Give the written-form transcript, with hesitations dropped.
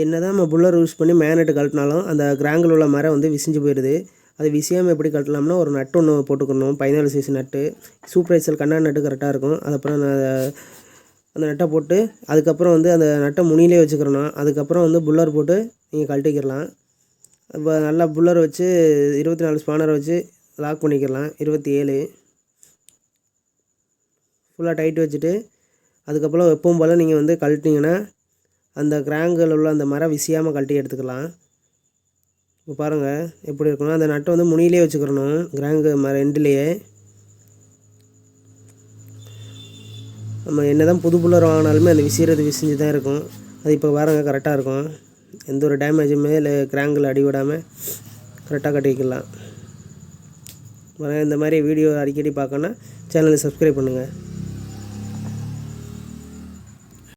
என்ன தான் நம்ம புல்லர் யூஸ் பண்ணி மேக்னெட்டு கழட்டினாலும் அந்த கிராங்கில் உள்ள மரம் வந்து விசிஞ்சு போயிடுது. அது விசியாமல் எப்படி கழட்டலாம்னா ஒரு நட்டு ஒன்று போட்டுக்கணும். 14 சைஸ் நட்டு. சூப்பர் எக்ஸல் கண்ணாடி நட்டு கரெக்டாக இருக்கும். அதுக்கப்புறம் அந்த நட்டை போட்டு அதுக்கப்புறம் வந்து அந்த நட்டை முனியிலே வச்சுக்கிறணும். அதுக்கப்புறம் வந்து புல்லர் போட்டு நீங்கள் கழட்டிக்கிடலாம். இப்போ நல்லா புல்லர் வச்சு 24 ஸ்பானரை வச்சு லாக் பண்ணிக்கிடலாம். 27 ஃபுல்லாக டைட் வச்சுட்டு அதுக்கப்புறம் எப்பவும் போல் நீங்கள் வந்து கழட்டிங்கன்னா அந்த கிராங்கில் உள்ள அந்த மரம் விசியாமல் கழட்டி எடுத்துக்கலாம். இப்போ பாருங்கள் எப்படி இருக்கணும். அந்த நட்டை வந்து முனியிலே வச்சுக்கிறணும். கிராங்கு ரெண்டுலேயே நம்ம என்ன தான் புது புல்லர் வாங்கினாலுமே அந்த விசிஞ்சு தான் இருக்கும். அது இப்போ பாருங்கள் கரெக்டாக இருக்கும். எந்த ஒரு டேமேஜுமே இல்லை, கிராங்கில் அடிவிடாமல் கரெக்டாக கட்டி வைக்கலாம். இந்த மாதிரி வீடியோ அடிக்கடி பார்க்கணுன்னா சேனலை சப்ஸ்கிரைப் பண்ணுங்கள்.